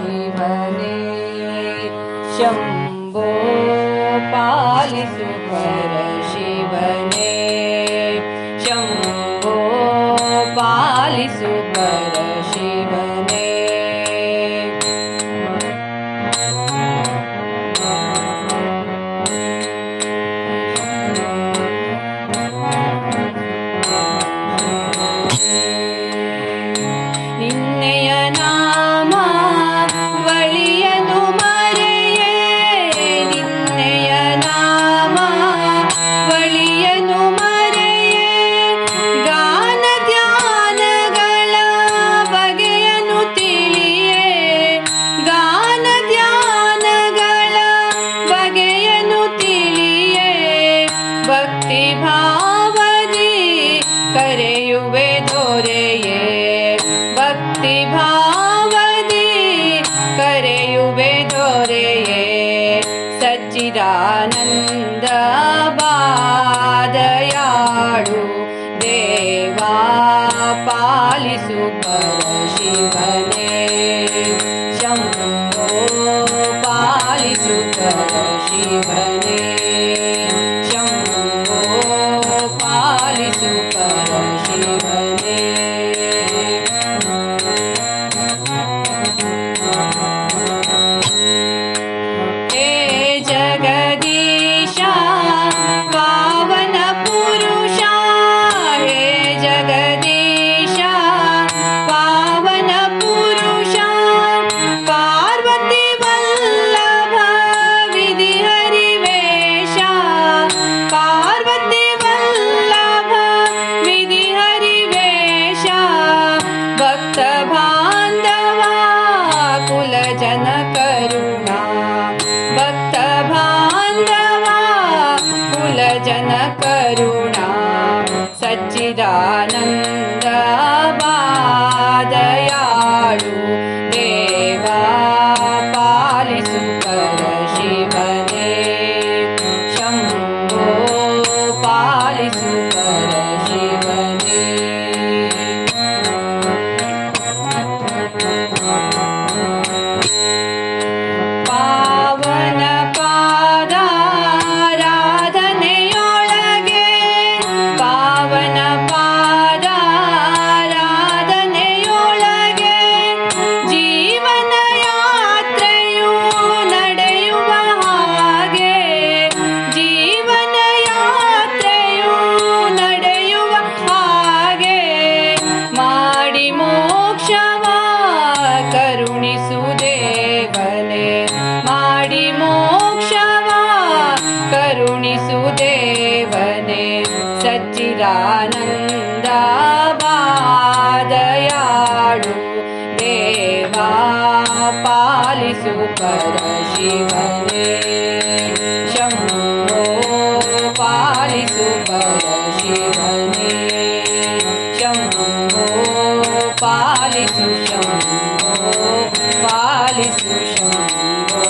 ಶಿವನೇ ಶಂಭೋ ಪಾಲಿಸು ಪರ ಶಿವನೇ ಶಂಭೋ ಪಾಲಿಸು ಪರ ಶಿವನೇ ನಿನ್ನೆಯ ನಾಮ ಒಳಿಯನು ಮರೆಯೇ ನಿನ್ನೆಯ ನಾಮ ಒಳಿಯನು ಮರೆಯೇ ಗಾನ ಧ್ಯಾನಗಳ ಬಗೆಯನು ತಿಳಿಯೇ ಗಾನ ಧ್ಯಾನಗಳ ಬಗೆಯನು ತಿಳಿಯೇ ಭಕ್ತಿ ಭಾವದಿ ಕರೆಯುವೆ ದೊರೆಯೇ ಭಕ್ತಿ ಭಾವದಿ ಕರೆಯುವೆ ದೊರೆಯೇ ಸಚ್ಚಿದಾನಂದ ಬಾದಯಾಳು ದೇವಾ ಪಾಲಿಸು ಪರ ಶಿವನೇ ಶಂಭೋ ಪಾಲಿಸು ಪರ ಶಿವನೇ ಶಂಭೋ ಪಾಲಿಸು ಪರ ಶಿವನೇ जगदीश पावन पुरुष हे जगदीश पावन पुरुष पार्वती वल्लभ विधि हरिवेश पार्वती वल्लभ विधि हरिवेश भक्त बांधवा कुल जन करुणा भक्त बांधवा कुल जन करुणा सच्चिदानंद बादयाळु देवा पालिसु पर शिवने शंभो पालिसु पर शिवने ಪಾವನ ಪಾದಾರಾಧನೆಯೊಳಗೆ ಪಾವನ ಪಾದಾರಾಧನೆಯೊಳಗೆ ಜೀವನ ಯಾತ್ರೆಯು ನಡೆಯುವ ಹಾಗೆ ಜೀವನ ಯಾತ್ರೆಯು ನಡೆಯುವ ಹಾಗೆ ಮಾಡಿ ಮೋಕ್ಷವ ಕರುಣಿಸು ದೇವನೇ ಮಾಡಿ ಮೋಕ್ಷವ ಕರುಣಿಸು ದೇವನೇ ಸಚ್ಚಿದಾನಂದ ಬಾದಯಾಳು ದೇವಾ ಪಾಲಿಸು ಪರ ಶಿವನೇ ಶಂಭೋ ಪಾಲಿಸು ಪರ ಶಿವನೇ ಶಂಭೋ ಪಾಲಿಸು ಶಂಭೋ ಪಾಲಿಸು ಶಂಭೋ